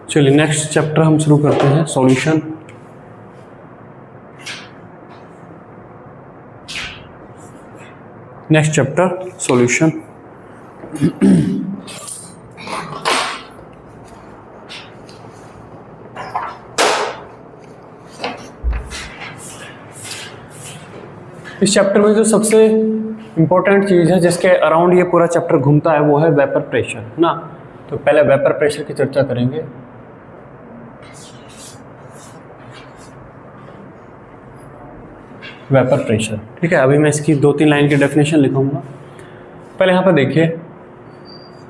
चलिए next chapter हम शुरू करते हैं, सॉल्यूशन। Next chapter solution. इस चैप्टर में जो सबसे इम्पोर्टेंट चीज़ है जिसके अराउंड ये पूरा चैप्टर घूमता है वो है वेपर प्रेशर ना। तो पहले वेपर प्रेशर की चर्चा करेंगे। वेपर प्रेशर, ठीक है। अभी मैं इसकी 2-3 लाइन की डेफिनेशन लिखूंगा। पहले यहाँ पर देखिए,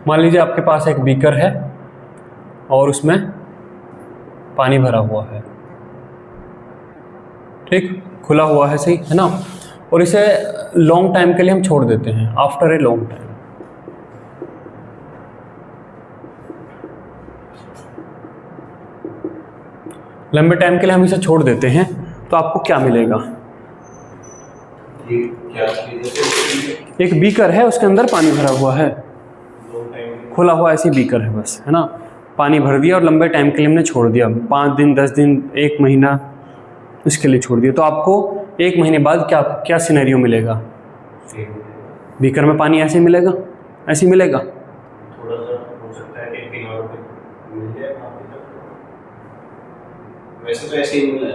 मान लीजिए आपके पास एक बीकर है और उसमें पानी भरा हुआ है, ठीक, खुला हुआ है, सही है ना। और इसे लॉन्ग टाइम के लिए हम छोड़ देते हैं, आफ्टर ए लॉन्ग टाइम। लंबे टाइम के लिए हम इसे छोड़ देते हैं तो आपको क्या मिलेगा? एक बीकर है, उसके अंदर पानी भरा हुआ है, खुला हुआ ऐसी बीकर है बस, है ना। पानी भर दिया और लंबे टाइम के लिए हमने छोड़ दिया, 5 दिन, 10 दिन, 1 महीना, इसके लिए छोड़ दिया। तो आपको 1 महीने बाद क्या क्या सिनेरियो मिलेगा? बीकर में पानी ऐसे मिलेगा, ऐसे मिलेगा। थोड़ा सा हो सकता है कि 3 और मिल जाए काफी तक। वैसे तो ऐसे ही मिला,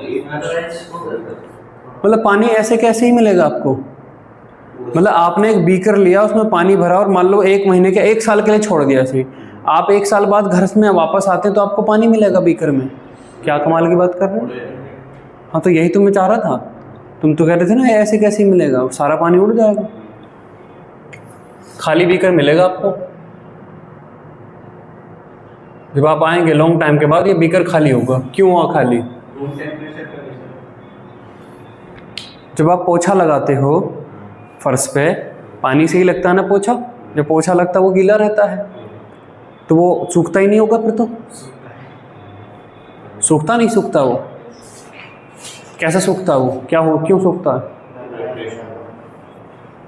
मतलब पानी ऐसे कैसे ही मिलेगा आपको? मतलब आपने एक बीकर लिया, उसमें पानी भरा और मान लो 1 महीने के 1 साल के लिए छोड़ दिया ऐसे। आप 1 साल बाद घर में वापस आते हैं तो आपको पानी मिलेगा बीकर में। क्या कमाल की बात कर रहे हैं। हाँ, तो यही तो मैं चाह रहा था। तुम तो कह रहे थे ना ऐसे कैसे ही मिलेगा, सारा पानी उड़ जाएगा। खाली बीकर मिलेगा आपको। जब आप आएंगे लॉन्ग टाइम के बाद ये बीकर खाली होगा। क्यों हुआ खाली? जब आप पोछा लगाते हो फर्श पे, पानी से ही लगता है ना पोछा। जब पोछा लगता है वो गीला रहता है तो वो सूखता ही नहीं होगा फिर तो। सूखता नहीं, सूखता वो कैसे सूखता है? वो क्या हो, क्यों सूखता है?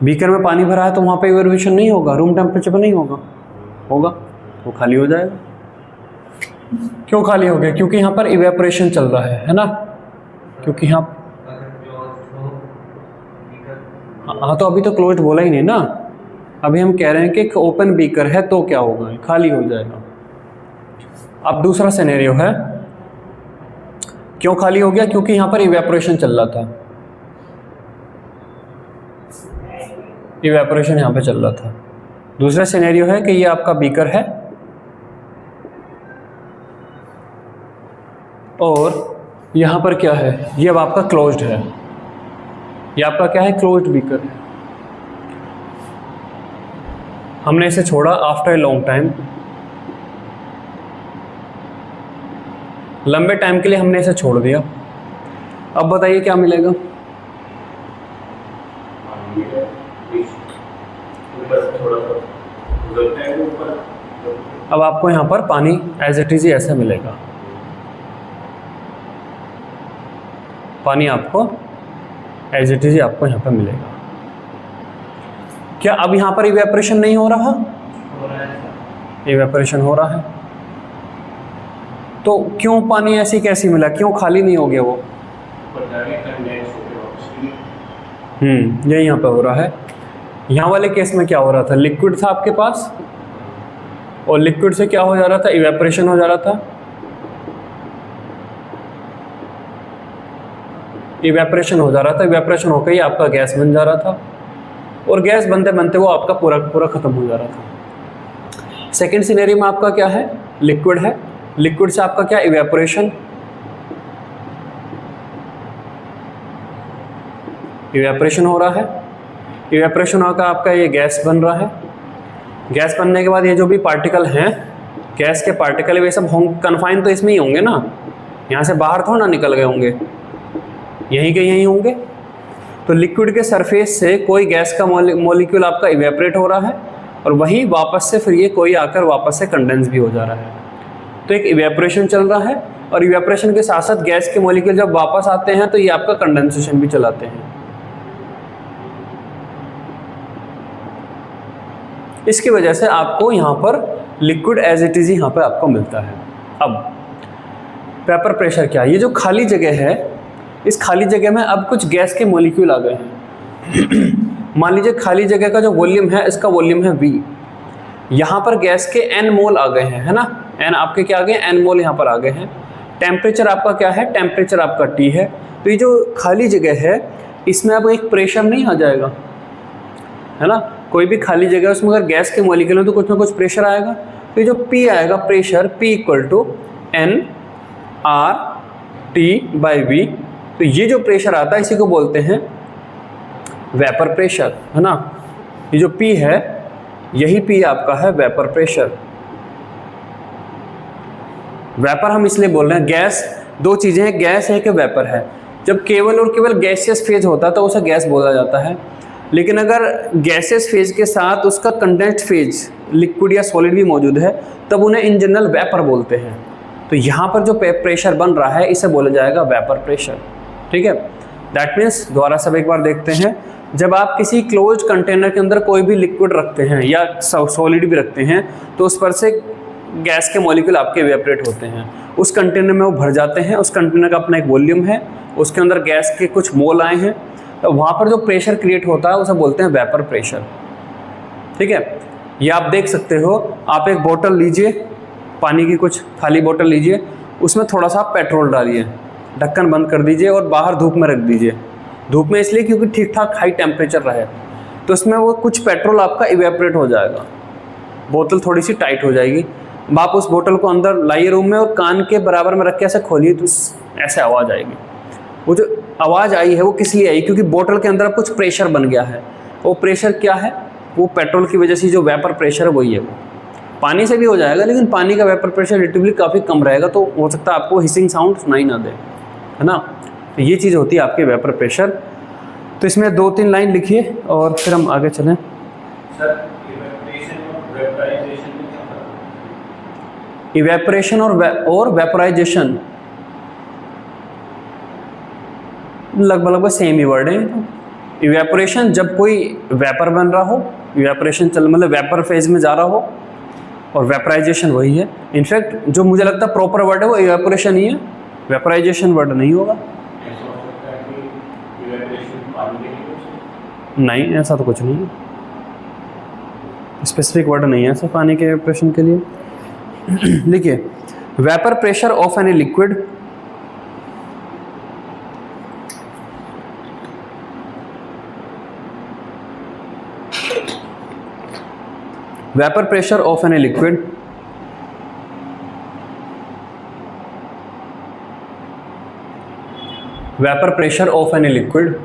बीकर में पानी भरा है तो वहाँ पे इवेपोरेशन नहीं होगा, रूम टेम्परेचर पर नहीं होगा, होगा वो खाली हो जाएगा। क्यों खाली हो गया? क्योंकि यहाँ पर इवेपोरेशन चल रहा है ना। क्योंकि यहाँ हाँ, तो अभी तो क्लोज्ड बोला ही नहीं ना। अभी हम कह रहे हैं कि एक ओपन बीकर है तो क्या होगा, खाली हो जाएगा। अब दूसरा सिनेरियो है, क्यों खाली हो गया? क्योंकि यहाँ पर इवेपोरेशन चल रहा था। इवेपोरेशन यहाँ पे चल रहा था। दूसरा सिनेरियो है कि ये आपका बीकर है और यहाँ पर क्या है, ये अब आपका क्लोज्ड है। ये आपका क्या है? क्लोज्ड बीकर है। हमने इसे छोड़ा आफ्टर ए लॉन्ग टाइम, लंबे टाइम के लिए हमने इसे छोड़ दिया। अब बताइए क्या मिलेगा? अब आपको यहाँ पर पानी एज इट इज ही ऐसा मिलेगा। पानी आपको एज इट इज ही आपको यहाँ पर मिलेगा। क्या अब यहाँ पर इवेपोरेशन नहीं हो रहा? इवेपोरेशन हो रहा है। तो क्यों पानी ऐसी कैसी मिला? क्यों खाली नहीं हो गया वो? यही यहाँ पे हो रहा है। यहाँ वाले केस में क्या हो रहा था? लिक्विड था आपके पास और लिक्विड से क्या हो जा रहा था? इवेपोरेशन हो जा रहा था। इवेपोरेशन हो जा रहा था। इवेपोरेशन होकर ही आपका गैस बन जा रहा था और गैस बनते बनते वो आपका पूरा पूरा खत्म हो जा रहा था। सेकेंड सिनेरियो में आपका क्या है? लिक्विड है। लिक्विड से आपका क्या? इवेपोरेशन। इवेपोरेशन हो रहा है। इवेपोरेशन होकर आपका ये गैस बन रहा है। गैस बनने के बाद ये जो भी पार्टिकल हैं, गैस के पार्टिकल, वे सब कन्फाइन तो इसमें ही होंगे ना, यहाँ से बाहर थोड़ा ना निकल गए होंगे, यहीं के यहीं होंगे। तो लिक्विड के सरफेस से कोई गैस का मॉलिक्यूल आपका इवेपोरेट हो रहा है और वहीं वापस से फिर ये कोई आकर वापस से कंडेंस भी हो जा रहा है। तो एक इवेपोरेशन चल रहा है और इवेपोरेशन के साथ साथ गैस के मॉलिक्यूल जब वापस आते हैं तो ये आपका कंडेंसेशन भी चलाते हैं। इसकी वजह से आपको यहाँ पर लिक्विड एज इट इज़ यहाँ पर आपको मिलता है। अब वेपर प्रेशर क्या है? ये जो खाली जगह है, इस खाली जगह में अब कुछ गैस के मॉलिक्यूल आ गए हैं। मान लीजिए खाली जगह का जो वॉल्यूम है, इसका वॉल्यूम है V। यहाँ पर गैस के N मोल आ गए हैं, है ना। N आपके क्या आ गए? N मोल यहाँ पर आ गए हैं। टेम्परेचर आपका क्या है? टेम्परेचर आपका T है। तो ये जो खाली जगह है, इसमें अब एक प्रेशर नहीं आ जाएगा, है ना। कोई भी खाली जगह है, उसमें अगर गैस के मॉलिक्यूल हैं तो कुछ ना कुछ प्रेशर आएगा। तो ये जो P आएगा, pressure P equal to N R T by V। तो ये जो प्रेशर आता है, इसी को बोलते हैं वेपर प्रेशर, है ना। ये जो P है, यही P आपका है वेपर प्रेशर। वेपर हम इसलिए बोल रहे हैं, गैस दो चीज़ें हैं, गैस है कि वेपर है। जब केवल और केवल गैसियस फेज होता है तो उसे गैस बोला जाता है, लेकिन अगर गैसियस फेज के साथ उसका कंडेंस्ड फेज लिक्विड या सॉलिड भी मौजूद है, तब उन्हें इन जनरल वेपर बोलते हैं। तो यहाँ पर जो प्रेशर बन रहा है, इसे बोला जाएगा वेपर प्रेशर, ठीक है। दैट मीन्स, दोबारा सब एक बार देखते हैं, जब आप किसी क्लोज कंटेनर के अंदर कोई भी लिक्विड रखते हैं या सॉलिड भी रखते हैं, तो उस पर से गैस के मॉलिक्यूल आपके इवेपोरेट होते हैं, उस कंटेनर में वो भर जाते हैं। उस कंटेनर का अपना एक वॉल्यूम है, उसके अंदर गैस के कुछ मोल आए हैं, तो वहाँ पर जो प्रेशर क्रिएट होता है उसे बोलते हैं वेपर प्रेशर, ठीक है। ये आप देख सकते हो, आप एक बोतल लीजिए, पानी की कुछ खाली बोतल लीजिए, उसमें थोड़ा सा पेट्रोल डालिए, ढक्कन बंद कर दीजिए और बाहर धूप में रख दीजिए। धूप में इसलिए क्योंकि ठीक ठाक हाई टेम्परेचर रहे, तो उसमें वो कुछ पेट्रोल आपका इवेपोरेट हो जाएगा, बोतल थोड़ी सी टाइट हो जाएगी। अब आप उस बोतल को अंदर लाइए रूम में और कान के बराबर में रख के ऐसे खोलिए, तो ऐसे आवाज़ आएगी। वो जो आवाज़ आई है वो किस लिए आई? क्योंकि बोतल के अंदर कुछ प्रेशर बन गया है। वो प्रेशर क्या है? वो पेट्रोल की वजह से जो वेपर प्रेशर है वही है। वो पानी से भी हो जाएगा, लेकिन पानी का वेपर प्रेशर रिलेटिवली काफ़ी कम रहेगा, तो हो सकता है आपको हिसिंग साउंड सुनाई ना दे, है ना। तो ये चीज़ होती है आपके वेपर प्रेशर। तो इसमें 2-3 लाइन लिखिए और फिर हम आगे चलें। इवेपोरेशन और वेपराइजेशन लगभग सेम ही वर्ड है। इवेपोरेशन जब कोई वेपर बन रहा हो, इवेपोरेशन मतलब वेपर फेज में जा रहा हो, और वेपराइजेशन वही है। इनफैक्ट जो मुझे लगता है प्रॉपर वर्ड है वो इवेपोरेशन ही है, वेपराइजेशन वर्ड नहीं होगा। नहीं, ऐसा तो कुछ नहीं है, स्पेसिफिक वर्ड नहीं है ऐसा पानी के इवेपोरेशन के लिए। देखिए, vapour pressure of any liquid vapour pressure of any liquid vapour pressure of any liquid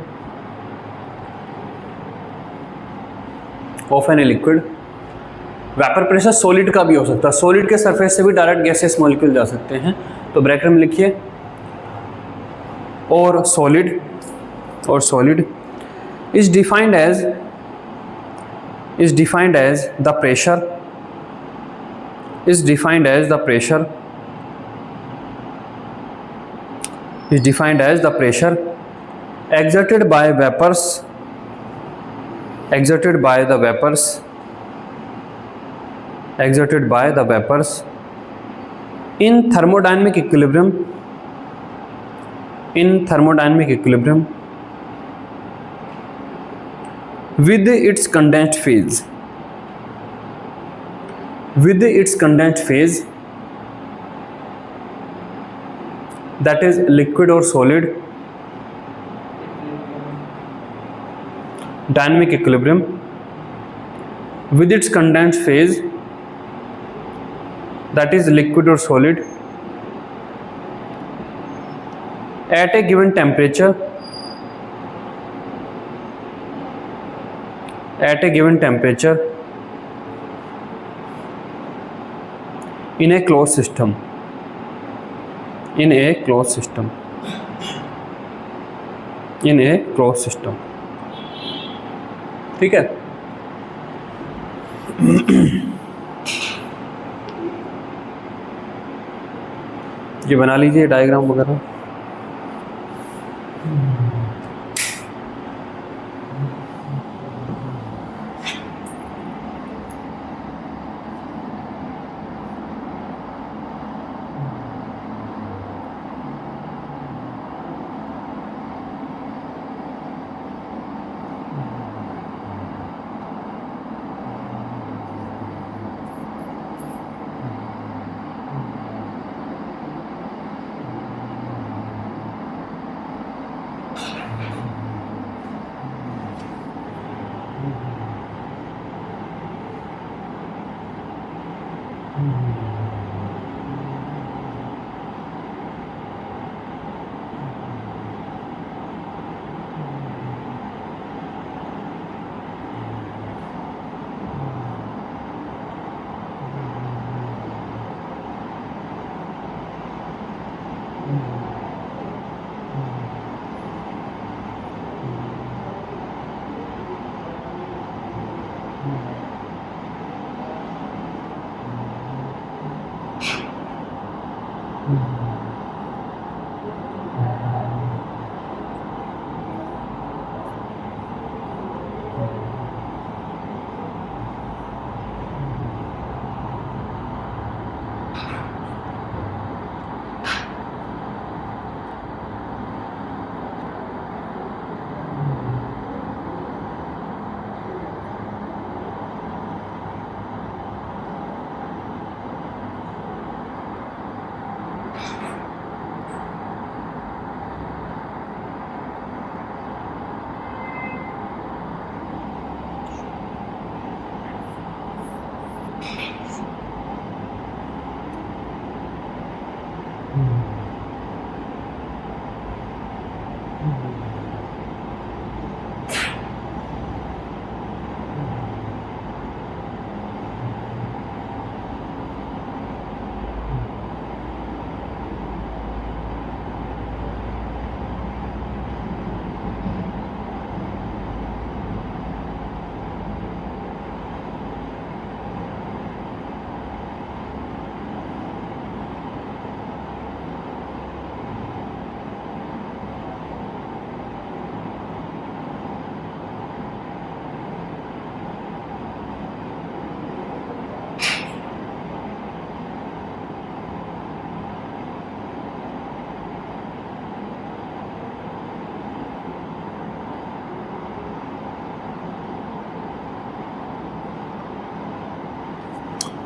vapour pressure solid का भी हो सकता है, सॉलिड के सरफेस से भी डायरेक्ट गैसेस मॉलिक्यूल जा सकते हैं। तो ब्रैकेट में लिखिए, और solid is defined as the pressure exerted by the vapors in thermodynamic equilibrium with its condensed phase, that is liquid or solid, dynamic equilibrium with its condensed phase, that is liquid or solid, at a given temperature in a closed system, ठीक है। ये बना लीजिए diagram वगैरह।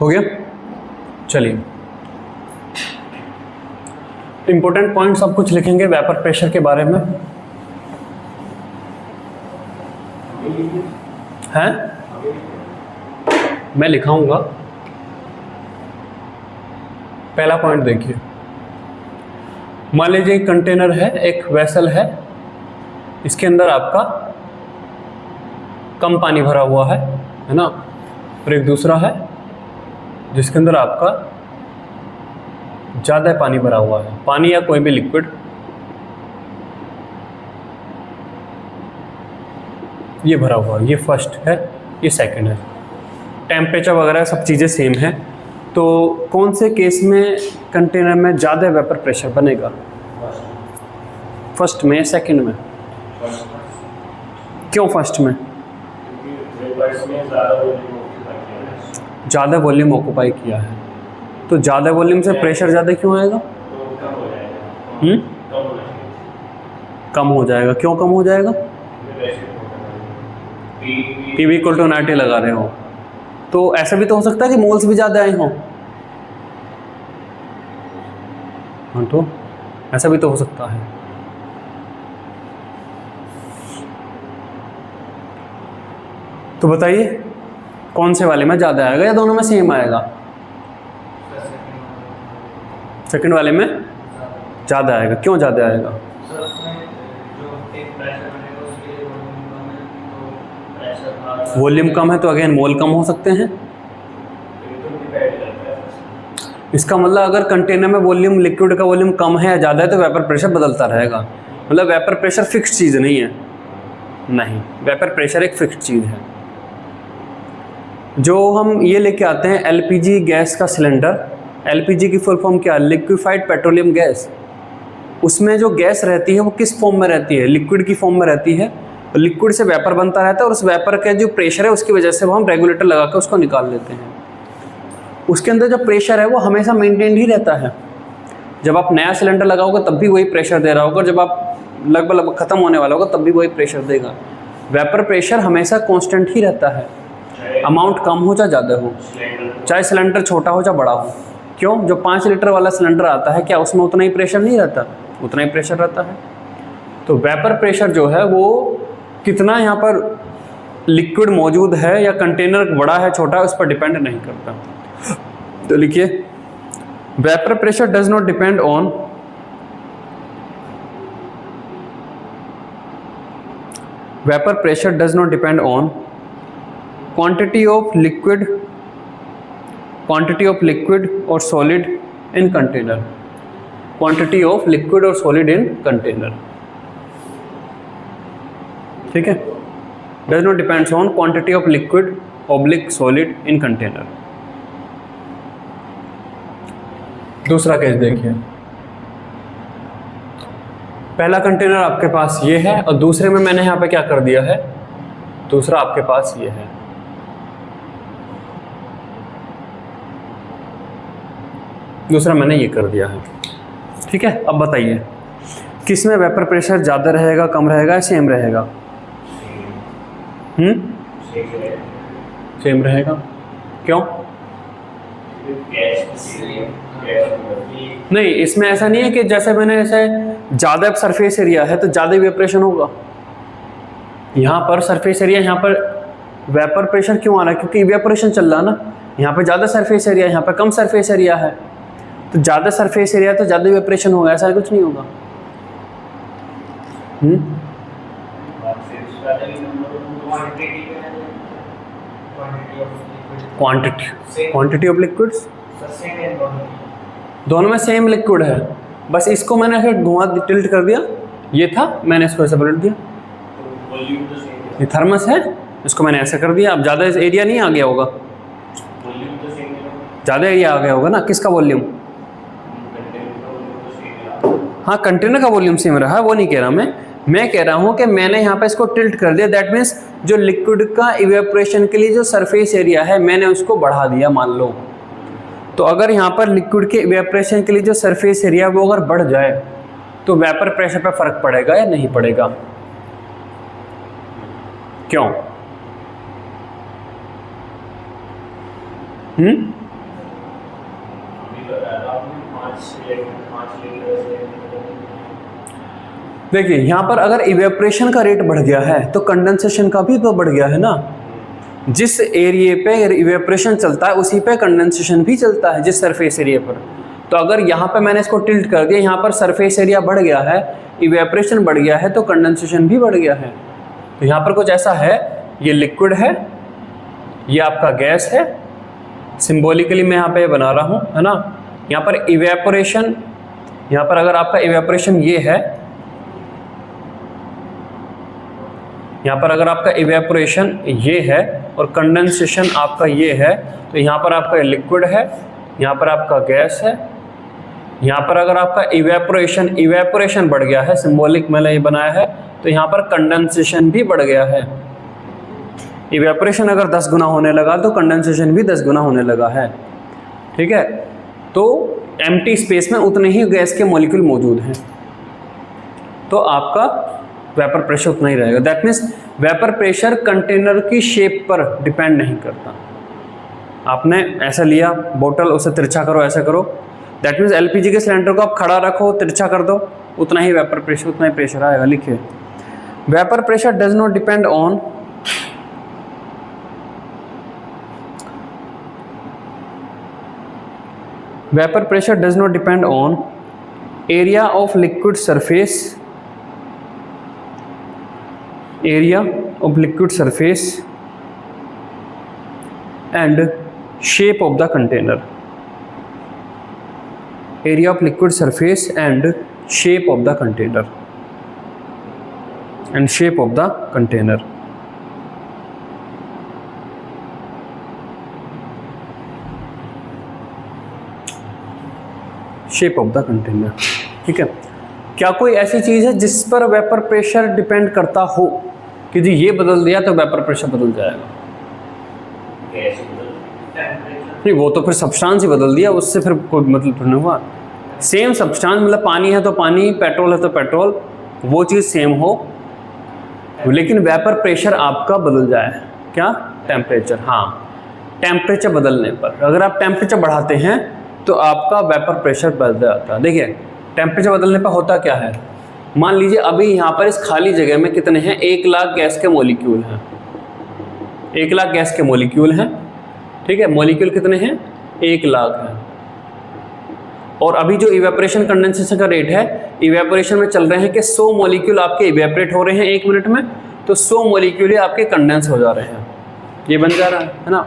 हो गया। चलिए, important points सब कुछ लिखेंगे वेपर प्रेशर के बारे में, हैं? मैं लिखाऊंगा। पहला पॉइंट देखिए, मान लीजिए एक कंटेनर है, एक वेसल है, इसके अंदर आपका कम पानी भरा हुआ है ना, और एक दूसरा है जिसके अंदर आपका ज़्यादा पानी भरा हुआ है, पानी या कोई भी लिक्विड। ये भरा हुआ है, ये फर्स्ट है, ये सेकंड है, टेम्परेचर वगैरह सब चीज़ें सेम है। तो कौन से केस में कंटेनर में ज़्यादा वेपर प्रेशर बनेगा? फर्स्ट में या सेकंड में? क्यों फर्स्ट में? ज़्यादा वॉल्यूम ऑक्यूपाई किया है, तो ज़्यादा वॉल्यूम से प्रेशर ज़्यादा क्यों आएगा? कम हो जाएगा। क्यों कम हो जाएगा? PV इक्वल टू NT लगा रहे हो, तो ऐसा भी तो हो सकता है कि मोल्स भी ज़्यादा आए हों। हाँ, तो ऐसा भी तो हो सकता है। तो बताइए कौन से वाले में ज़्यादा आएगा या दोनों में सेम आएगा? सेकंड वाले में ज़्यादा आएगा। क्यों ज़्यादा आएगा? वॉल्यूम कम है तो अगेन मोल कम हो सकते हैं। इसका मतलब अगर कंटेनर में वॉल्यूम, लिक्विड का वॉल्यूम कम है या ज़्यादा है तो वेपर प्रेशर बदलता रहेगा। मतलब वेपर प्रेशर फिक्स चीज़ नहीं है। नहीं, वेपर प्रेशर एक फिक्स चीज़ है। जो हम ये लेके आते हैं LPG गैस का सिलेंडर, LPG की फुल फॉर्म क्या है? Liquefied petroleum gas. उसमें जो गैस रहती है वो किस फॉर्म में रहती है? लिक्विड की फॉर्म में रहती है। लिक्विड से वेपर बनता रहता है और उस वेपर का जो प्रेशर है उसकी वजह से वो हम रेगुलेटर लगा कर उसको निकाल लेते हैं। उसके अंदर जो प्रेशर है वो हमेशा मेंटेन ही रहता है। जब आप नया सिलेंडर लगाओगे तब भी वही प्रेशर दे रहा होगा, जब आप लगभग ख़त्म होने वाला होगा तब भी वही प्रेशर देगा। वेपर प्रेशर हमेशा कांस्टेंट ही रहता है, अमाउंट कम हो चाहे ज़्यादा हो, चाहे सिलेंडर छोटा हो चाहे बड़ा हो। क्यों? जो 5 लीटर वाला सिलेंडर आता है क्या उसमें उतना ही प्रेशर नहीं रहता? उतना ही प्रेशर रहता है। तो वेपर प्रेशर जो है वो कितना यहाँ पर लिक्विड मौजूद है या कंटेनर बड़ा है छोटा है उस पर डिपेंड नहीं करता। तो लिखिए, vapour pressure does not depend on vapour pressure does not depend on quantity of liquid or solid in container. Quantity of liquid or solid in container. ठीक है? Does not depends on quantity of liquid oblique solid in container. दूसरा case देखिए, पहला container आपके पास ये है और दूसरे में मैंने यहाँ पे क्या कर दिया है? दूसरा आपके पास ये है। दूसरा मैंने ये कर दिया है। ठीक है, अब बताइए किस में वेपर प्रेशर ज़्यादा रहेगा, कम रहेगा या सेम रहेगा? सेम रहेगा। क्यों? नहीं, इसमें ऐसा नहीं है कि जैसे मैंने ऐसे ज़्यादा सरफेस एरिया है तो ज़्यादा इवेपोरेशन होगा। यहाँ पर सरफेस एरिया, यहाँ पर वेपर प्रेशर क्यों आ रहा है? क्योंकि इवेपोरेशन चल रहा है ना। यहाँ पे ज़्यादा सरफेस एरिया, यहाँ पे कम सरफेस एरिया है, तो ज़्यादा सरफेस एरिया तो ज़्यादा इवेपोरेशन होगा, ऐसा कुछ नहीं होगा। क्वांटिटी ऑफ लिक्विड्स दोनों में सेम लिक्विड है, बस इसको मैंने ऐसे घुमा टिल्ट कर दिया, ये था, मैंने इसको ऐसे पलट दिया। ये थर्मस है, इसको मैंने ऐसा कर दिया, अब ज़्यादा एरिया नहीं आ गया होगा, ज़्यादा एरिया आ गया होगा ना। किसका वॉल्यूम? हाँ, कंटेनर का वॉल्यूम सेम रहा, वो नहीं कह रहा मैं कह रहा हूँ कि मैंने यहाँ पे इसको टिल्ट कर दिया, दैट मीन्स जो लिक्विड का इवेपोरेशन के लिए जो सरफेस एरिया है मैंने उसको बढ़ा दिया, मान लो। तो अगर यहाँ पर लिक्विड के इवेपोरेशन के लिए जो सरफेस एरिया वो अगर बढ़ जाए तो वेपर प्रेशर पर फर्क पड़ेगा या नहीं पड़ेगा? क्यों? देखिए यहाँ पर अगर इवेपोरेशन का रेट बढ़ गया है तो कंडेंसेशन का भी तो बढ़ गया है ना। जिस एरिया पे इवेपोरेशन चलता है उसी पे कंडेंसेशन भी चलता है, जिस सरफेस एरिया पर। तो अगर यहाँ पे मैंने इसको टिल्ट कर दिया, यहाँ पर सरफेस एरिया बढ़ गया है, इवेपोरेशन बढ़ गया है, तो कंडेंसेशन भी बढ़ गया है। तो यहाँ पर कुछ ऐसा है, ये लिक्विड है, ये आपका गैस है, सिंबॉलिकली मैं यहाँ पे बना रहा हूँ, है ना। यहाँ पर इवेपोरेशन, यहाँ पर अगर आपका इवेपोरेशन ये है, यहाँ पर अगर आपका इवेपोरेशन ये है और कंडेंसेशन आपका ये है, तो यहाँ पर आपका लिक्विड है, यहाँ पर आपका गैस है। यहाँ पर अगर आपका इवेपोरेशन बढ़ गया है, सिंबॉलिक मैंने ये बनाया है, तो यहाँ पर कंडेंसेशन भी बढ़ गया है। इवेपोरेशन अगर 10 गुना होने लगा तो कंडेंसेशन भी 10 गुना होने लगा है, ठीक है। तो एम्प्टी स्पेस में उतने ही गैस के मॉलिक्यूल मौजूद हैं, तो आपका वेपर प्रेशर उतना ही रहेगा। That means vapour pressure container की शेप पर डिपेंड नहीं करता। आपने ऐसा लिया बोतल, उसे तिरछा करो, ऐसा करो, दैट मीन्स एलपीजी के सिलेंडर को आप खड़ा रखो, तिरछा कर दो, उतना ही वेपर प्रेशर, उतना ही प्रेशर आएगा। लिखिए, vapour pressure does not depend on vapor pressure does not depend on area of liquid surface, and shape of the container. Area of liquid surface and shape of the container. And shape of the container. Shape of the container, ठीक है। क्या कोई ऐसी चीज़ है जिस पर vapour pressure depend करता हो कि जी ये बदल दिया तो वेपर प्रेशर बदल जाएगा? नहीं, वो तो फिर सब्सटेंस ही बदल दिया, उससे फिर कोई मतलब नहीं हुआ। सेम सब्सटेंस, मतलब पानी है तो पानी, पेट्रोल है तो पेट्रोल, वो चीज़ सेम हो, लेकिन वेपर प्रेशर आपका बदल जाए। क्या? टेम्परेचर। हाँ, टेम्परेचर बदलने पर, अगर आप टेम्परेचर बढ़ाते हैं तो आपका वेपर प्रेशर बदल जाता है। देखिए, टेम्परेचर बदलने पर होता क्या है, मान लीजिए अभी यहाँ पर इस खाली जगह में कितने हैं, 1 लाख गैस के मॉलिक्यूल हैं, 1 लाख गैस के मॉलिक्यूल हैं, ठीक है। मॉलिक्यूल कितने हैं? 1 लाख हैं। और अभी जो इवेपोरेशन कंडेंसेशन का रेट है, इवेपोरेशन में चल रहे हैं कि 100 मॉलिक्यूल आपके इवेपोरेट हो रहे हैं 1 मिनट में, तो 100 मॉलिक्यूल ही आपके कंडेंस हो जा रहे हैं, ये बन जा रहा है ना।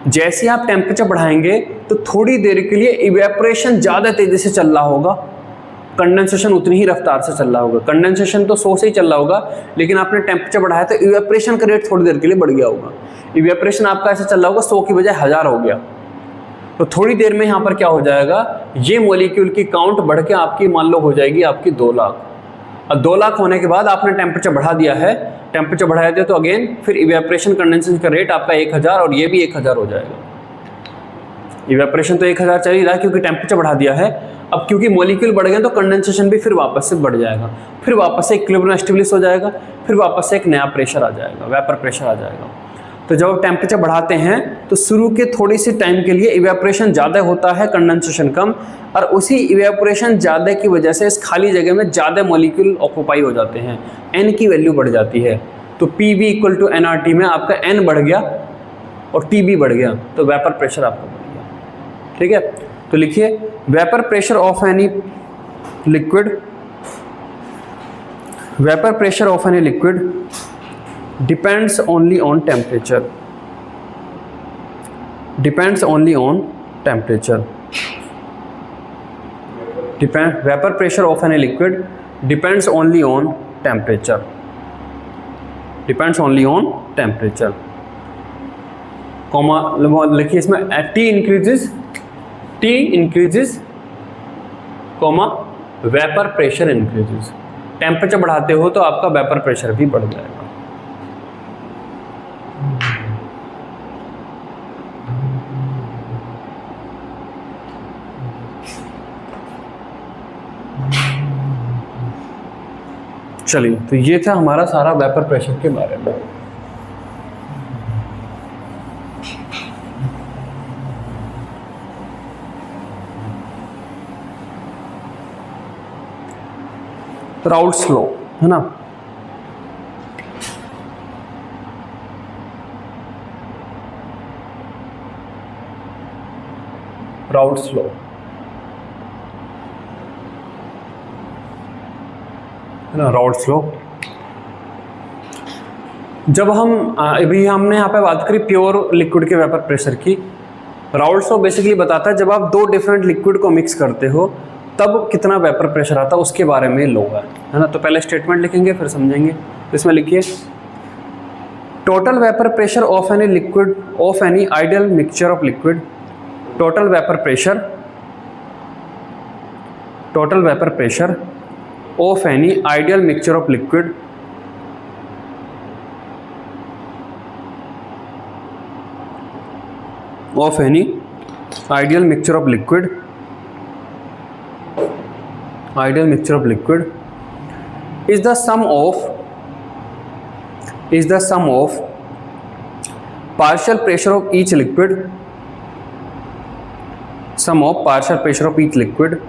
जैसे ही आप टेम्परेचर बढ़ाएंगे तो थोड़ी देर के लिए इवेपोरेशन ज़्यादा तेज़ी से चल रहा होगा, कंडेंसेशन उतनी ही रफ्तार से चल रहा होगा। कंडेंसेशन तो 100 से ही चल रहा होगा, लेकिन आपने टेम्परेचर बढ़ाया तो इवेपोरेशन का रेट थोड़ी देर के लिए बढ़ गया होगा। इवेपोरेशन आपका ऐसे चल रहा होगा 100 की बजाय 1000 हो गया, तो थोड़ी देर में यहाँ पर क्या हो जाएगा, ये मॉलिक्यूल की काउंट बढ़ के आपकी मान लो हो जाएगी आपकी 2 लाख। और 2 लाख होने के बाद आपने टेम्परेचर बढ़ा दिया है, टेम्परेचर बढ़ाया दिया तो अगेन फिर इवेपोरेशन कंडेंसेशन का रेट आपका 1000 और ये भी 1000 हो जाएगा। इवेपोरेशन तो 1000 चल ही रहा है क्योंकि टेम्परेचर बढ़ा दिया है। अब क्योंकि मॉलिक्यूल बढ़ गए तो कंडेंसेशन भी फिर वापस से बढ़ जाएगा, फिर वापस से इक्विलिब्रियम एस्टेब्लिश हो जाएगा, फिर वापस से एक नया प्रेशर आ जाएगा, वेपर प्रेशर आ जाएगा। तो जब आप टेम्परेचर बढ़ाते हैं तो शुरू के थोड़ी सी टाइम के लिए इवेपोरेशन ज़्यादा होता है, कंडेंसेशन कम, और उसी इवेपोरेशन ज़्यादा की वजह से इस खाली जगह में ज़्यादा मॉलिक्यूल ऑक्यूपाई हो जाते हैं, n की वैल्यू बढ़ जाती है। तो PV = nRT में आपका n बढ़ गया, और टी भी बढ़ गया तो वेपर प्रेशर आपका बढ़ गया। ठीक है, तो लिखिए vapour pressure of any liquid, vapour pressure of any liquid depends only on temperature, depends only on temperature. Vapor pressure of any liquid depends only on temperature, depends only on temperature, comma लिखिए इसमें T increases comma vapour pressure increases. Temperature बढ़ाते हो तो आपका vapour pressure भी बढ़ जाएगा। चलिए, तो ये था हमारा सारा वेपर प्रेशर के बारे में। राउल्ट्स लॉ है ना, राउल्ट्स लॉ है ना, राउल्ट्स लॉ। जब हम अभी हमने यहाँ पे बात करी प्योर लिक्विड के वेपर प्रेशर की, राउल्ट्स लॉ बेसिकली बताता है जब आप दो डिफरेंट लिक्विड को मिक्स करते हो तब कितना वेपर प्रेशर आता है उसके बारे में लॉ है ना। तो पहले स्टेटमेंट लिखेंगे फिर समझेंगे। तो इसमें लिखिए total vapour pressure of any liquid of any ideal mixture of liquid, total vapour pressure of any ideal mixture of liquid is the sum of partial pressure of each liquid, sum of partial pressure of each liquid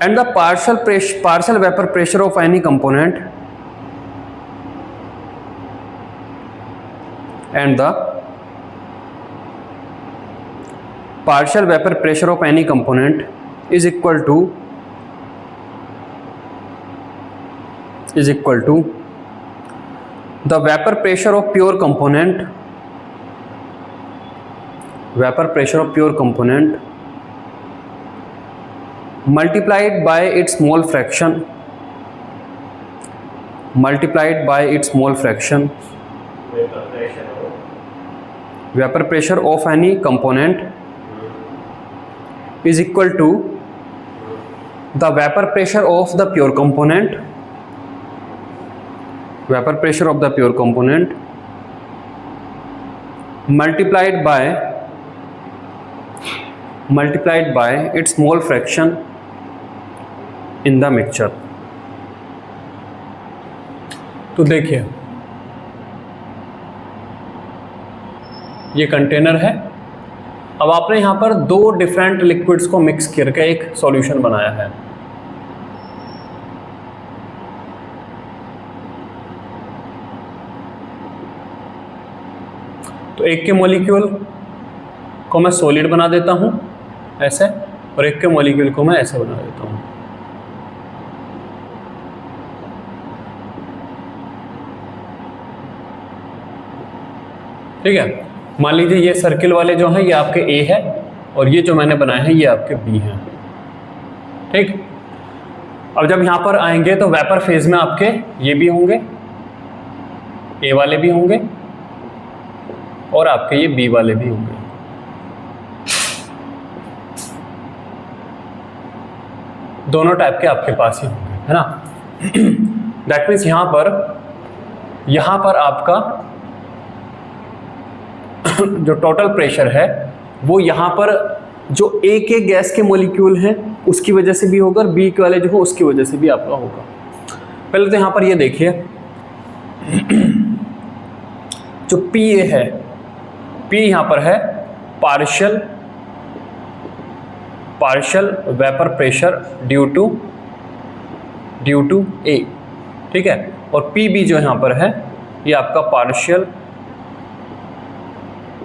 and the partial vapor pressure of any component, and the partial vapor pressure of any component is equal to the vapor pressure of pure component multiplied by its mole fraction vapor pressure of any component is equal to the vapor pressure of the pure component multiplied by its mole fraction in the mixture। तो देखिए ये container है, अब आपने यहाँ पर दो different liquids को मिक्स करके एक सॉल्यूशन बनाया है। तो एक के मॉलिक्यूल को मैं सॉलिड बना देता हूँ ऐसे, और एक के मॉलिक्यूल को मैं ऐसे बना देता हूँ। ठीक है, मान लीजिए ये सर्किल वाले जो हैं ये आपके ए है और ये जो मैंने बनाए हैं ये आपके बी हैं। ठीक, अब जब यहाँ पर आएंगे तो वेपर फेज में आपके ये भी होंगे, ए वाले भी होंगे और आपके ये बी वाले भी होंगे। दोनों टाइप के आपके पास ही होंगे, है ना। दैट मीन्स यहाँ पर आपका जो टोटल प्रेशर है वो यहाँ पर जो ए के गैस के मॉलिक्यूल हैं उसकी वजह से भी होगा और बी के वाले जो हो उसकी वजह से भी आपका होगा। पहले तो यहाँ पर ये देखिए जो पी ए है, पी यहाँ पर है partial vapour pressure due to a, ठीक है। और PB जो यहाँ पर है ये आपका partial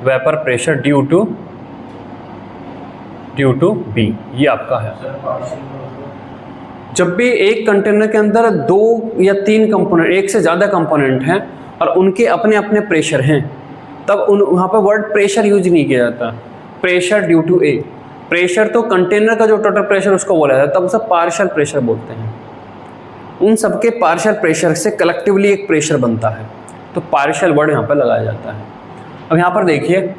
vapour pressure due to B, ये आपका है। सर पार्शियल जब भी एक कंटेनर के अंदर 2 या 3 कंपोनेंट, एक से ज़्यादा कंपोनेंट हैं और उनके अपने अपने प्रेशर हैं, तब वहाँ पर वर्ड प्रेशर यूज नहीं किया जाता। Pressure due to A, pressure तो कंटेनर का जो टोटल प्रेशर उसको बोला जाता है, तब सब पार्शियल प्रेशर बोलते हैं। उन सबके पार्शियल प्रेशर से कलेक्टिवली एक प्रेशर बनता है, तो पार्शियल वर्ड यहाँ पर लगाया जाता है। अब यहाँ पर देखिए,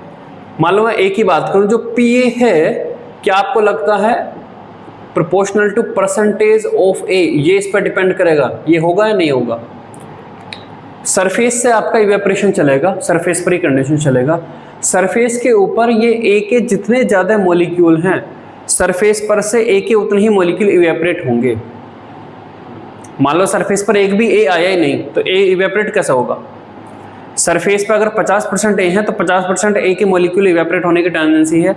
मान लो मैं एक ही बात करूँ, जो PA है क्या आपको लगता है proportional to percentage of A, ये इस पर डिपेंड करेगा, ये होगा या नहीं होगा? सरफेस से आपका इवेपोरेशन चलेगा, सरफेस पर ही कंडीशन चलेगा। सरफेस के ऊपर ये A के जितने ज़्यादा मॉलिक्यूल हैं, सरफेस पर से A के उतने ही मॉलिक्यूल इवेपोरेट होंगे। मान लो सरफेस पर एक भी A आया ही नहीं, तो A इवेपोरेट कैसा होगा? सरफेस पर अगर 50% A है तो 50% A के मॉलिक्यूल इवेपोरेट होने की टेंडेंसी है।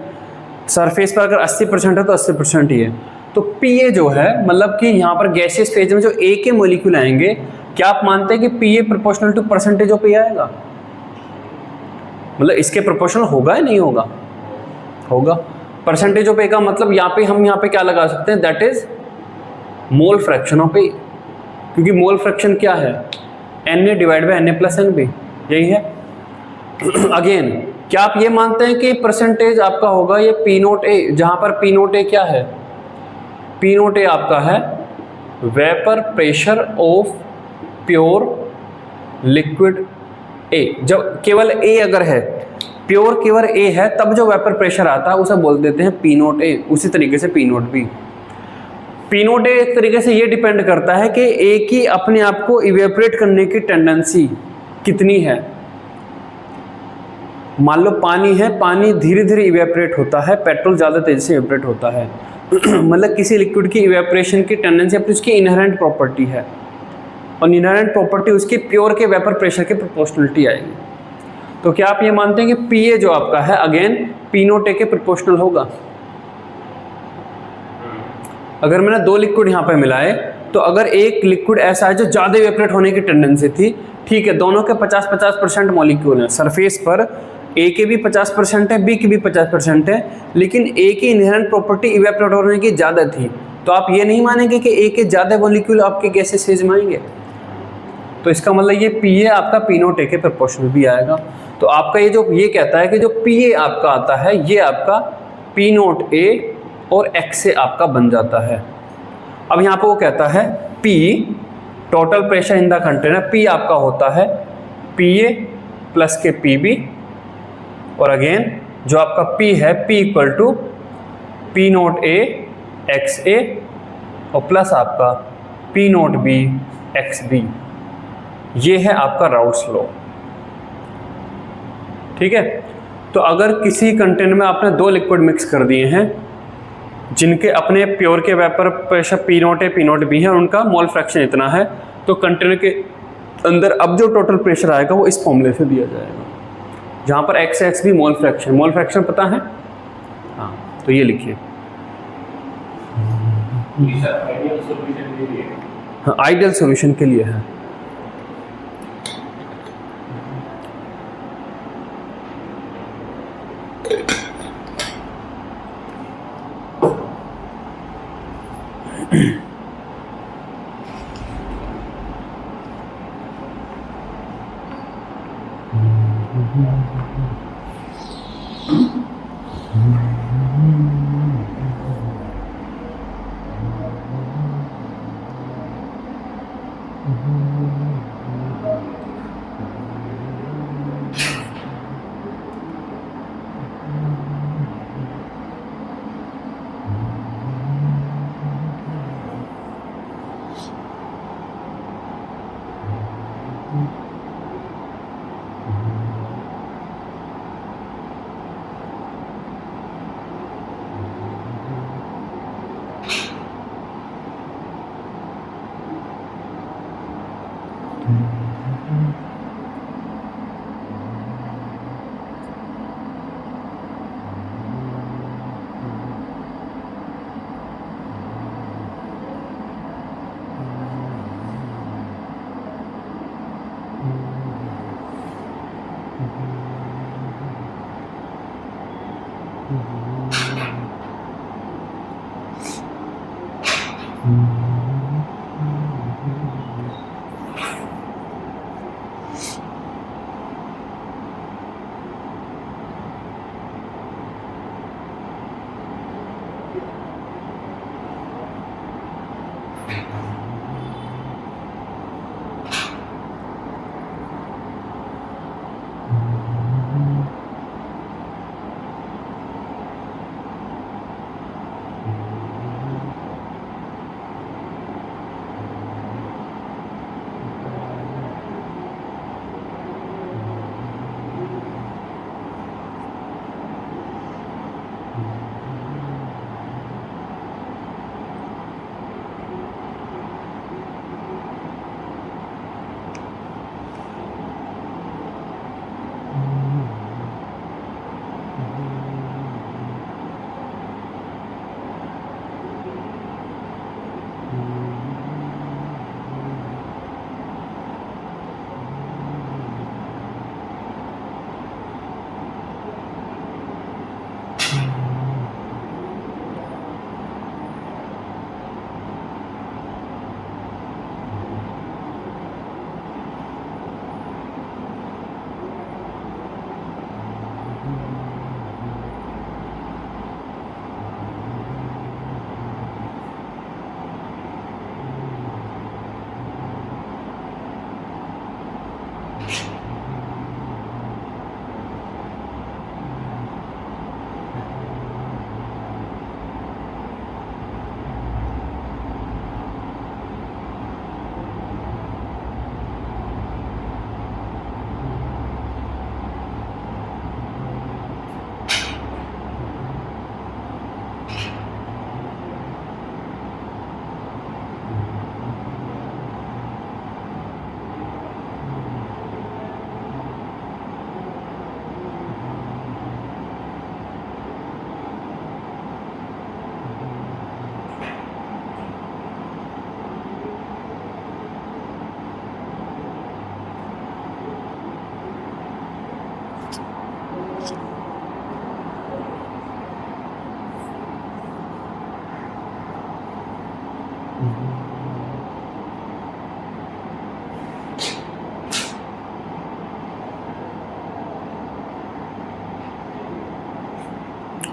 सरफेस पर अगर 80% है तो 80% ही है। तो PA जो है, मतलब कि यहाँ पर गैसियस फेज में जो A के मॉलिक्यूल आएंगे, क्या आप मानते हैं कि PA proportional to percentage of A आएगा? मतलब इसके प्रोपोर्शनल होगा या नहीं होगा? होगा। परसेंटेज ऑफ A का मतलब हम यहाँ पे क्या लगा सकते हैं? That is mole fraction of A, क्योंकि मोल फ्रैक्शन क्या है? Na divide by Na plus NB, यही है। अगेन, क्या आप ये मानते हैं कि परसेंटेज आपका होगा ये P नोट A, जहाँ पर P नोट A क्या है? P नोट A आपका है vapour pressure of pure liquid A। जब केवल A अगर है, प्योर केवल A है, तब जो वेपर प्रेशर आता है उसे बोल देते हैं P नोट A। उसी तरीके से P naught B। P naught A एक तरीके से ये डिपेंड करता है कि A की अपने आप को इवेपोरेट करने की टेंडेंसी कितनी है। मान लो पानी है, पानी धीरे धीरे इवेपोरेट होता है, पेट्रोल ज़्यादा तेजी से इवेपोरेट होता है। मतलब किसी लिक्विड की इवेपोरेशन की टेंडेंसी अपनी उसकी इनहेरेंट प्रॉपर्टी है, और इनहेरेंट प्रॉपर्टी उसकी प्योर के वेपर प्रेशर की प्रोपोर्शनलिटी आएगी। तो क्या आप ये मानते हैं कि PA जो आपका है अगेन P नोट A के प्रोपोर्शनल होगा? अगर मैंने 2 लिक्विड यहाँ पे मिलाए, तो अगर एक लिक्विड ऐसा है जो ज़्यादा इवेपोरेट होने की टेंडेंसी थी, ठीक है, दोनों के 50-50% मॉलिक्यूल हैं, सरफेस पर A के भी 50% है, B की भी 50% है, लेकिन A की इनहेरेंट प्रॉपर्टी इवेपोरेट होने की ज़्यादा थी, तो आप ये नहीं मानेंगे कि A के ज़्यादा मॉलिक्यूल आपके गैसेस फेज में आएंगे। तो इसका मतलब ये PA आपका P नोट A के प्रोपोर्शनल भी आएगा। तो आपका ये कहता है कि जो PA आपका आता है ये आपका P नोट A और X से आपका बन जाता है। अब यहाँ पे वो कहता है P total pressure in the container, P आपका होता है PA प्लस के PB, और अगेन जो आपका P है P equal to P naught A XA और प्लस आपका P नोट B XB। ये है आपका राउल्ट्स लॉ। ठीक है, तो अगर किसी कंटेनर में आपने 2 लिक्विड मिक्स कर दिए हैं जिनके अपने प्योर के vapour pressure P naught A P naught B है और उनका मोल फ्रैक्शन इतना है, तो कंटेनर के अंदर अब जो टोटल प्रेशर आएगा वो इस फॉर्मूले से दिया जाएगा, जहाँ पर X भी मोल फ्रैक्शन पता है। हाँ, तो ये लिखिए। आइडियल सॉल्यूशन के लिए। हाँ, आइडियल सॉल्यूशन के लिए है।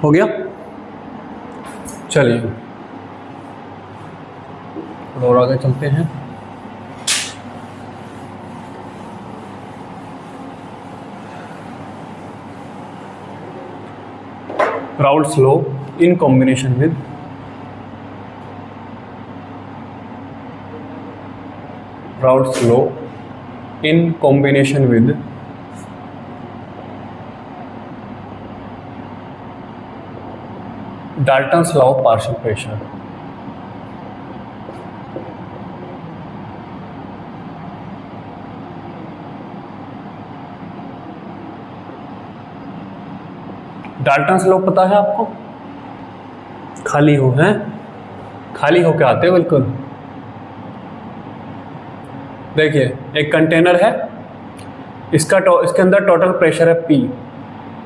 हो गया? चलिए और आगे चलते हैं। Raoult's law in combination with Raoult's law in combination with Dalton's law of partial pressure. Dalton's law पता है आपको? खाली हो हैं, खाली होके आते हो बिल्कुल। देखिए एक कंटेनर है, इसके अंदर टोटल प्रेशर है P,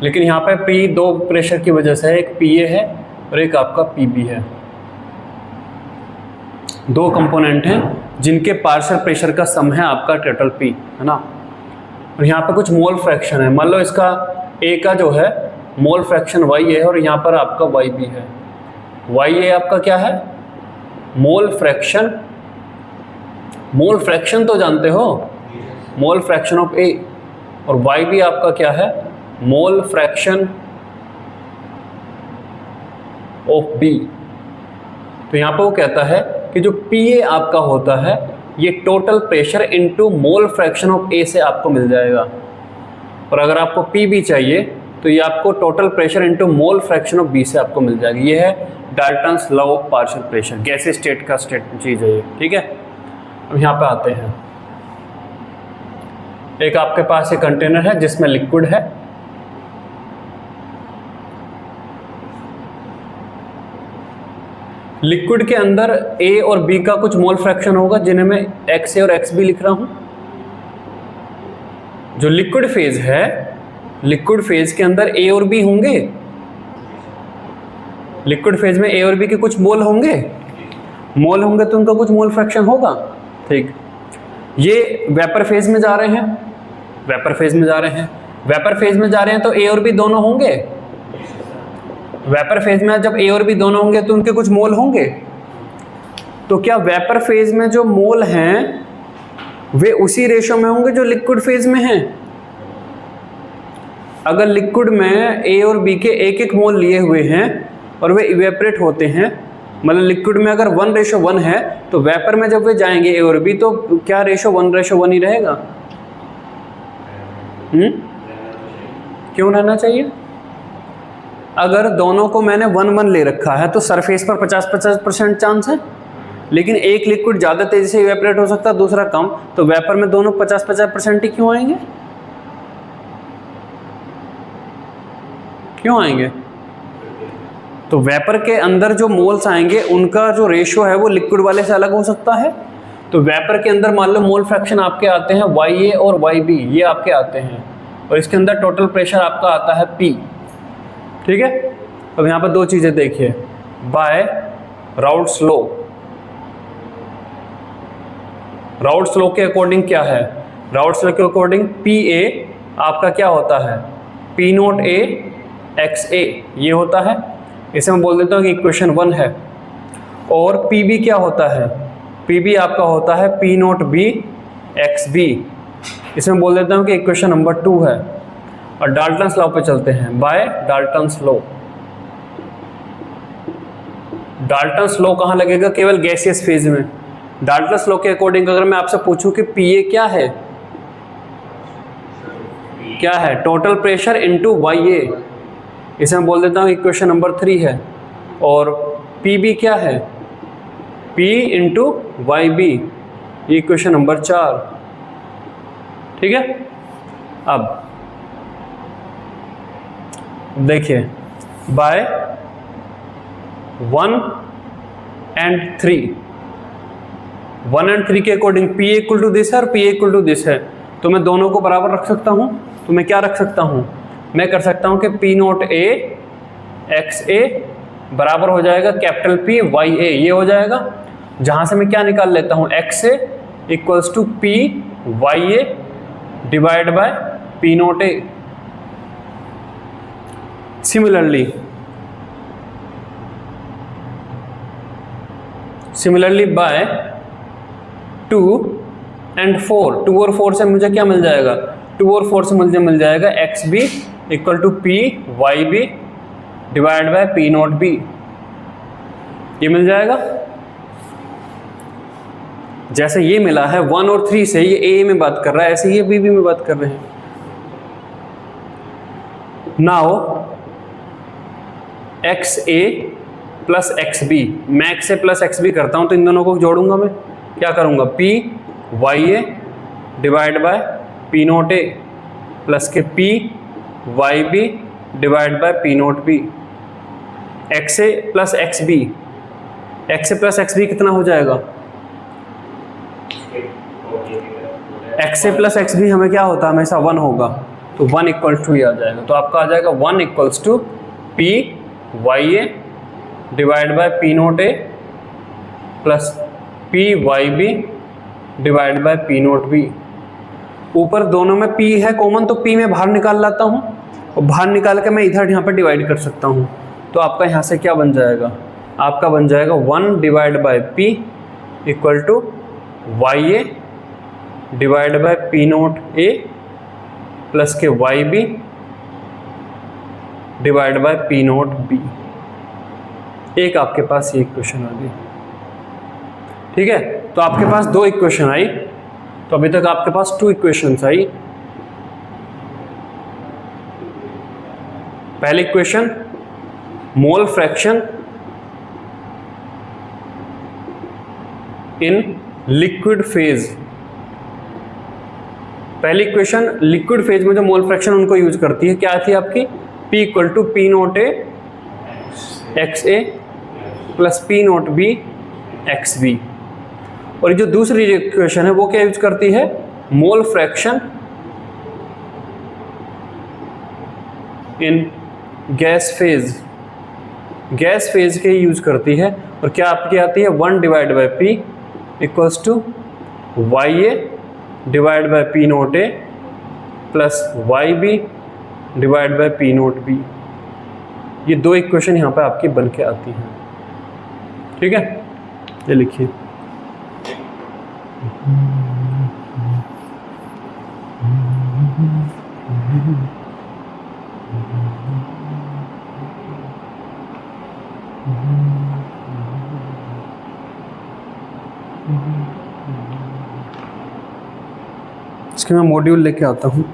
लेकिन यहाँ पे P दो प्रेशर की वजह से है, एक PA है और एक आपका PB है। दो कंपोनेंट हैं जिनके पार्शियल प्रेशर का सम है आपका टोटल P, है ना। और यहाँ पे कुछ मोल फ्रैक्शन है, मान लो इसका A का जो है मोल फ्रैक्शन Y है और यहाँ पर आपका YB है। YA आपका क्या है? Mole fraction. मोल फ्रैक्शन तो जानते हो, मोल फ्रैक्शन ऑफ A। और YB आपका क्या है? Mole fraction of B। तो यहाँ पर वो कहता है कि जो PA आपका होता है ये total pressure into mole fraction of A से आपको मिल जाएगा। और अगर आपको PB चाहिए तो ये आपको total pressure into mole fraction of B से आपको मिल जाएगा। ये है Dalton's law of partial pressure, गैसीय स्टेट का स्टेट चीज़ है ये, ठीक है। अब यहाँ पे आते हैं, एक आपके पास एक कंटेनर है जिसमें लिक्विड है, लिक्विड के अंदर A और B का कुछ मोल फ्रैक्शन होगा जिन्हें मैं XA और XB लिख रहा हूं। जो लिक्विड फेज है, लिक्विड फेज के अंदर A और B होंगे, लिक्विड फेज में A और B के कुछ मोल होंगे, मोल होंगे तो उनका कुछ मोल फ्रैक्शन होगा, ठीक। ये वेपर फेज में जा रहे हैं, वेपर फेज में जा रहे हैं। वेपर फेज में जा रहे हैं तो ए और बी दोनों होंगे। वेपर फेज में जब ए और बी दोनों होंगे तो उनके कुछ मोल होंगे। तो क्या वेपर फेज में जो मोल हैं वे उसी रेशो में होंगे जो लिक्विड फेज में हैं? अगर लिक्विड में ए और बी के एक एक मोल लिए हुए हैं और वे इवेपरेट होते हैं, मतलब लिक्विड में अगर 1:1 है तो वेपर में जब वे जाएंगे ए और बी तो क्या रेशो 1:1 ही रहेगा? क्यों रहना चाहिए? अगर दोनों को मैंने 1:1 ले रखा है तो सरफेस पर 50-50% चांस है, लेकिन एक लिक्विड ज़्यादा तेजी से इवेपरेट हो सकता है, दूसरा कम, तो वेपर में दोनों 50-50% ही क्यों आएंगे? क्यों आएंगे? तो वेपर के अंदर जो मोल्स आएंगे उनका जो रेशियो है वो लिक्विड वाले से अलग हो सकता है। तो वेपर के अंदर मान लो मोल फ्रैक्शन आपके आते हैं YA और YB, ये आपके आते हैं, और इसके अंदर टोटल प्रेशर आपका आता है P। ठीक है, अब यहाँ पर दो चीज़ें देखिए, by Raoult's law. Raoult's law के अकॉर्डिंग क्या है? राउट्स लॉ के अकॉर्डिंग PA आपका क्या होता है? P0A XA ये होता है, इसे मैं बोल देता हूँ कि इक्वेशन 1 है। और PB क्या होता है? PB आपका होता है P0B XB, इसे मैं बोल देता हूँ कि इक्वेशन नंबर 2 है। और डाल्टन्स लॉ पे चलते हैं, by Dalton's law. Dalton's law कहाँ लगेगा? केवल गैसियस फेज में। डाल्टन्स लॉ के अकॉर्डिंग अगर मैं आपसे पूछूं कि PA क्या है, क्या है? टोटल प्रेशर इनटू YA, इसे मैं बोल देता हूँ इक्वेशन नंबर 3 है। और PB क्या है? P इंटू YB, ये इक्वेशन नंबर 4। ठीक है, अब देखिए, बाय 1 and 3, 1 and 3 के according PA equal to this है और PA इक्वल टू दिस है, तो मैं दोनों को बराबर रख सकता हूँ। तो मैं क्या रख सकता हूँ? मैं कर सकता हूँ कि P0A XA बराबर हो जाएगा कैपिटल P YA, ये हो जाएगा। जहाँ से मैं क्या निकाल लेता हूँ? XA equals to P YA divide by P0A। Similarly by 2 and 4, 2 और 4 से मुझे क्या मिल जाएगा? 2 और 4 से मुझे मिल जाएगा XB equal to P YB divide by P0B, ये मिल जाएगा। जैसे ये मिला है 1 और 3 से, ये A में बात कर रहा है, ऐसे ये BB में बात कर रहे हैं। नाउ XA प्लस XB, मैं XA प्लस XB करता हूं तो इन दोनों को जोड़ूंगा, मैं क्या करूंगा? P YA divide by P0A plus के P YB divide by P0B। XA plus XB, XA plus XB कितना हो जाएगा? XA प्लस XB हमें क्या होता है? हमेशा 1 होगा, तो 1 इक्वल टू आ जाएगा। तो आपका आ जाएगा 1 equals to P YA divide by P0A plus P YB divide by P0B। ऊपर दोनों में P है कॉमन, तो P में बाहर निकाल लाता हूँ, और बाहर निकाल के मैं इधर यहाँ पर डिवाइड कर सकता हूँ। तो आपका यहाँ से क्या बन जाएगा? आपका बन जाएगा 1 divide by P equal to YA divide by P0A plus के YB डिवाइड बाय P0B। एक आपके पास ये इक्वेशन आ गई। ठीक है, तो आपके पास 2 इक्वेशन आई, तो अभी तक आपके पास 2 इक्वेशंस आई। पहली equation mole fraction in liquid phase. पहली इक्वेशन लिक्विड फेज में जो मोल फ्रैक्शन उनको यूज करती है, क्या थी आपकी? P equal to P0A XA plus P0B XB। और ये जो दूसरी इक्वेशन है वो क्या यूज करती है? Mole fraction in gas phase. Gas phase के यूज करती है, और क्या आपकी आती है? 1 divide by P equals to YA divide by P0A plus Y B divide by P naught B. ये दो इक्वेशन यहाँ पे आपकी बन के आती हैं। ठीक है, ये लिखिए इसके मैं मॉड्यूल लेके आता हूँ।